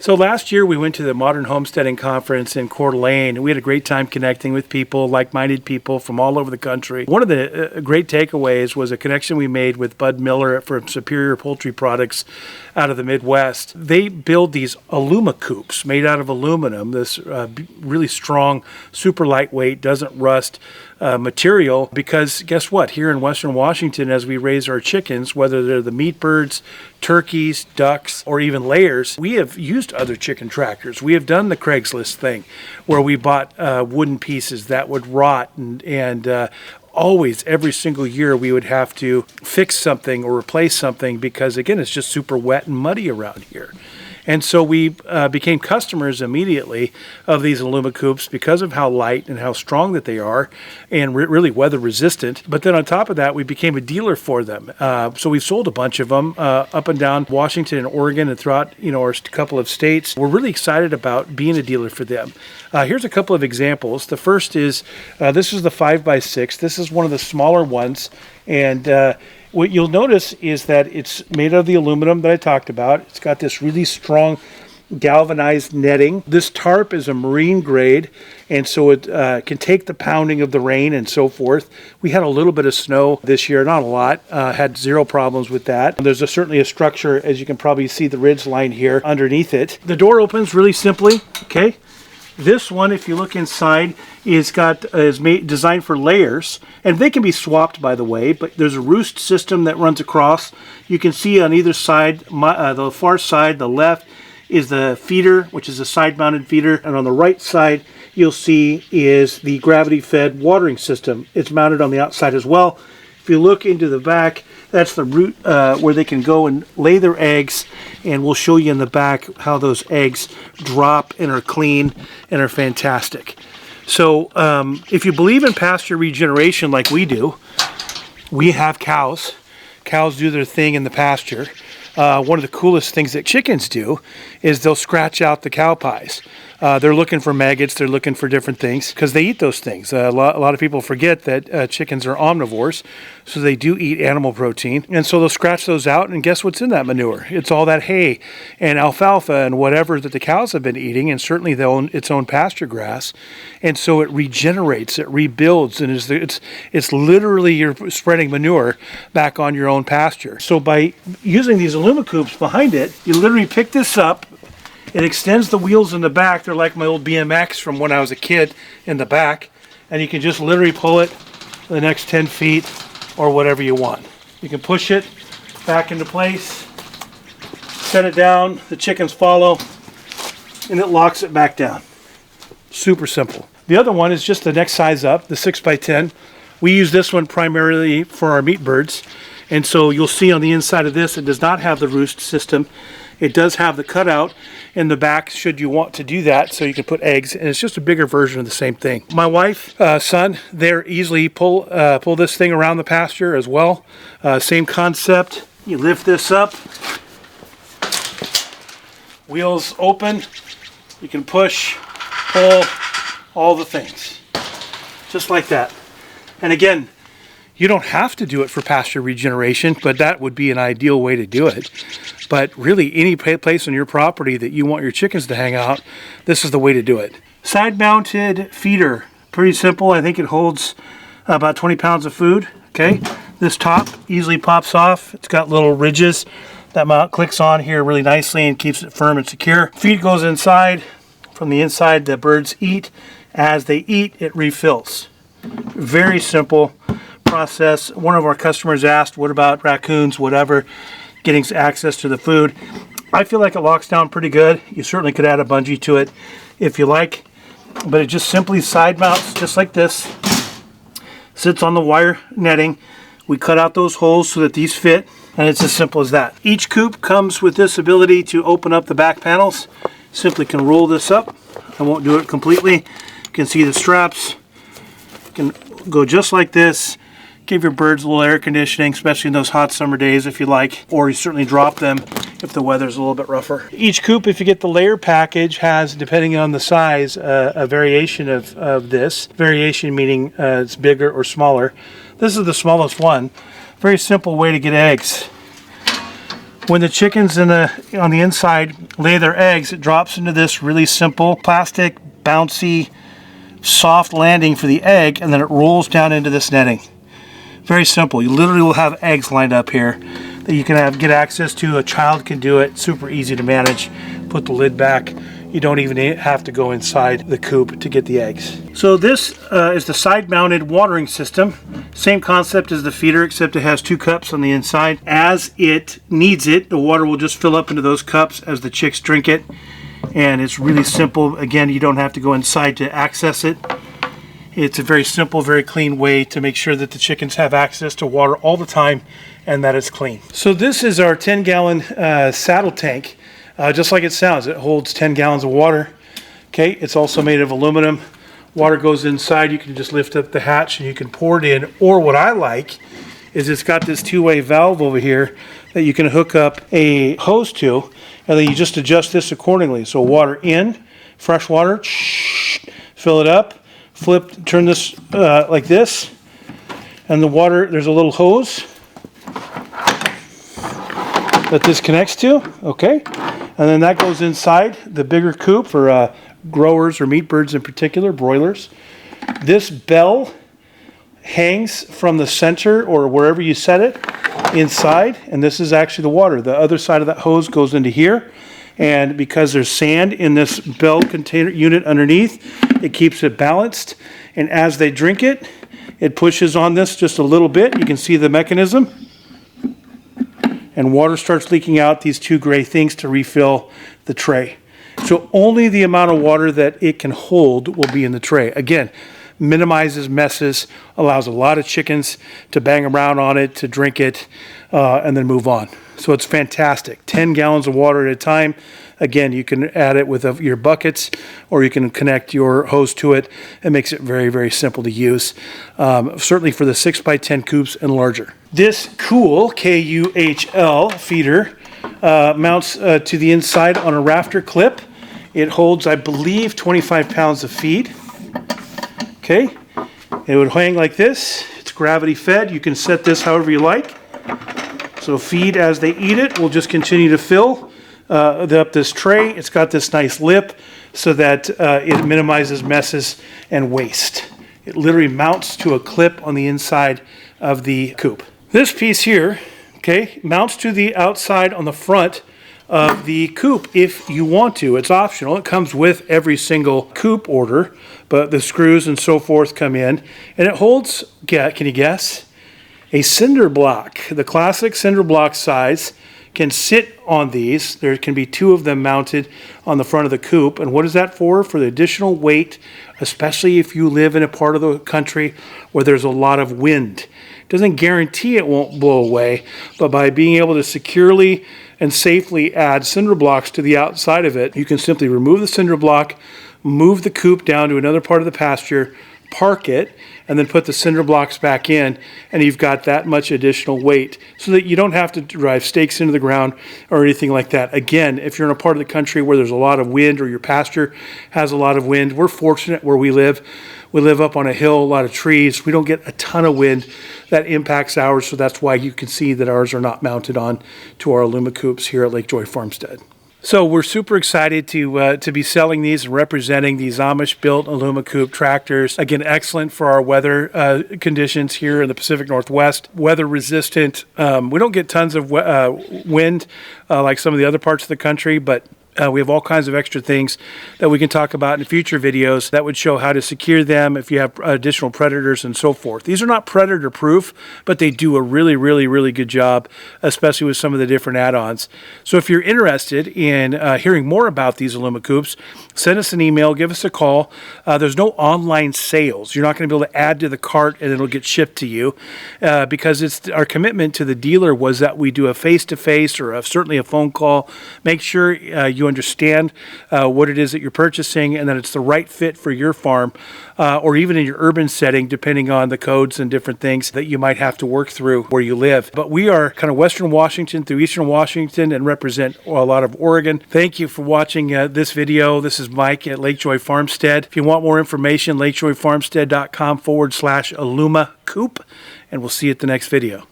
So last year we went to the Modern Homesteading Conference in Coeur d'Alene. We had a great time connecting with people, like-minded people from all over the country. One of the great takeaways was a connection we made with Bud Miller from Superior Poultry Products out of the Midwest. They build these Alumi Coops made out of aluminum, this really strong, super lightweight, doesn't rust material, because guess what? Here in Western Washington, as we raise our chickens, whether they're the meat birds, turkeys, ducks, or even layers, we have used other chicken tractors. We have done the Craigslist thing where we bought wooden pieces that would rot and always, every single year, we would have to fix something or replace something because, again, it's just super wet and muddy around here. And so we became customers immediately of these Alumi Coops because of how light and how strong that they are and really weather resistant. But then on top of that, we became a dealer for them. So we've sold a bunch of them up and down Washington and Oregon and throughout our couple of states. We're really excited about being a dealer for them. Here's a couple of examples. The first is, this is the 5x6. This is one of the smaller ones. And what you'll notice is that it's made of the aluminum that I talked about. It's got this really strong galvanized netting. This tarp is a marine grade, and so it can take the pounding of the rain and so forth. We had a little bit of snow this year, not a lot. Had zero problems with that. There's certainly a structure, as you can probably see the ridge line here underneath it. The door opens really simply, okay? This one, if you look inside, is designed for layers, and they can be swapped, by the way, but there's a roost system that runs across. You can see on either side, the far side, the left, is the feeder, which is a side-mounted feeder, and on the right side, you'll see is the gravity-fed watering system. It's mounted on the outside as well. If you look into the back, that's the root where they can go and lay their eggs, and we'll show you in the back how those eggs drop and are clean and are fantastic. So if you believe in pasture regeneration like we do, we have cows. Cows do their thing in the pasture. One of the coolest things that chickens do is they'll scratch out the cow pies. They're looking for maggots, they're looking for different things because they eat those things. A lot of people forget that chickens are omnivores, so they do eat animal protein. And so they'll scratch those out, and guess what's in that manure? It's all that hay and alfalfa and whatever that the cows have been eating, and certainly its own pasture grass. And so it regenerates, it rebuilds, and it's literally you're spreading manure back on your own pasture. So by using these Alumi Coops behind it, you literally pick this up. It extends the wheels in the back. They're like my old BMX from when I was a kid in the back. And you can just literally pull it the next 10 feet or whatever you want. You can push it back into place, set it down, the chickens follow, and it locks it back down. Super simple. The other one is just the next size up, the 6x10. We use this one primarily for our meat birds. And so you'll see on the inside of this, it does not have the roost system. It does have the cutout in the back should you want to do that, so you can put eggs, and it's just a bigger version of the same thing. My wife, son, they're easily pull this thing around the pasture as well. Same concept. You lift this up, wheels open, you can push, pull, all the things. Just like that. And again, you don't have to do it for pasture regeneration, but that would be an ideal way to do it. But really, any place on your property that you want your chickens to hang out, this is the way to do it. Side-mounted feeder. Pretty simple. I think it holds about 20 pounds of food. Okay. This top easily pops off. It's got little ridges. That mount clicks on here really nicely and keeps it firm and secure. Feed goes inside. From the inside, the birds eat. As they eat, it refills. Very simple process. One of our customers asked, what about raccoons, whatever, getting access to the food? I feel like it locks down pretty good. You certainly could add a bungee to it if you like, but it just simply side mounts just like this. Sits on the wire netting. We cut out those holes so that these fit, and it's as simple as that. Each coop comes with this ability to open up the back panels. Simply can roll this up. I won't do it completely. You can see the straps. You can go just like this. Give your birds a little air conditioning, especially in those hot summer days if you like, or you certainly drop them if the weather's a little bit rougher. Each coop, if you get the layer package, has, depending on the size, a variation of this. Variation meaning it's bigger or smaller. This is the smallest one. Very simple way to get eggs. When the chickens on the inside lay their eggs, it drops into this really simple plastic, bouncy, soft landing for the egg, and then it rolls down into this netting. Very simple. You literally will have eggs lined up here that you can get access to. A child can do it. Super easy to manage. Put the lid back. You don't even have to go inside the coop to get the eggs. So this is the side-mounted watering system. Same concept as the feeder, except it has 2 cups on the inside. As it needs it, the water will just fill up into those cups as the chicks drink it. And it's really simple. Again, you don't have to go inside to access it. It's a very simple, very clean way to make sure that the chickens have access to water all the time and that it's clean. So this is our 10-gallon saddle tank. Just like it sounds, it holds 10 gallons of water. Okay, it's also made of aluminum. Water goes inside. You can just lift up the hatch and you can pour it in. Or what I like is it's got this 2-way valve over here that you can hook up a hose to, and then you just adjust this accordingly. So water in, fresh water, fill it up, flip, turn this like this, and the water, there's a little hose that this connects to, okay? And then that goes inside the bigger coop for growers or meat birds in particular, broilers. This bell hangs from the center or wherever you set it inside, and this is actually the water. The other side of that hose goes into here, and because there's sand in this bell container unit underneath, it keeps it balanced, and as they drink it, it pushes on this just a little bit. You can see the mechanism, and water starts leaking out these 2 gray things to refill the tray. So only the amount of water that it can hold will be in the tray. Again, minimizes messes, allows a lot of chickens to bang around on it, to drink it, and then move on. So it's fantastic. 10 gallons of water at a time. Again, you can add it with your buckets, or you can connect your hose to it. It makes it very, very simple to use. Certainly for the 6x10 coops and larger. This Cool, K-U-H-L feeder mounts to the inside on a rafter clip. It holds, I believe, 25 pounds of feed. Okay, it would hang like this. It's gravity fed. You can set this however you like. So feed as they eat it will just continue to fill up this tray. It's got this nice lip so that it minimizes messes and waste. It literally mounts to a clip on the inside of the coop. This piece here, okay, mounts to the outside on the front of the coop if you want to. It's optional. It comes with every single coop order, but the screws and so forth come in, and it holds, can you guess? A cinder block. The classic cinder block size can sit on these. There can be 2 of them mounted on the front of the coop. And what is that for? For the additional weight, especially if you live in a part of the country where there's a lot of wind. Doesn't guarantee it won't blow away, but by being able to securely and safely add cinder blocks to the outside of it, you can simply remove the cinder block, move the coop down to another part of the pasture, park it, and then put the cinder blocks back in, and you've got that much additional weight so that you don't have to drive stakes into the ground or anything like that. Again, if you're in a part of the country where there's a lot of wind or your pasture has a lot of wind, we're fortunate where we live. We live up on a hill, a lot of trees. We don't get a ton of wind that impacts ours, so that's why you can see that ours are not mounted on to our Alumi Coops here at Lake Joy Farmstead. So we're super excited to be selling these and representing these Amish-built Alumi Coop tractors. Again, excellent for our weather conditions here in the Pacific Northwest. Weather resistant. We don't get tons of wind like some of the other parts of the country, but we have all kinds of extra things that we can talk about in future videos that would show how to secure them if you have additional predators and so forth. These are not predator proof, but they do a really, really, really good job, especially with some of the different add-ons. So if you're interested in hearing more about these Alumi Coops, send us an email, give us a call. There's no online sales. You're not going to be able to add to the cart and it'll get shipped to you because it's our commitment to the dealer was that we do a face-to-face or certainly a phone call. Make sure you understand what it is that you're purchasing and that it's the right fit for your farm or even in your urban setting, depending on the codes and different things that you might have to work through where you live. But we are kind of Western Washington through Eastern Washington and represent a lot of Oregon. Thank you for watching this video. This is Mike at Lake Joy Farmstead. If you want more information, lakejoyfarmstead.com/Alumi Coop, and we'll see you at the next video.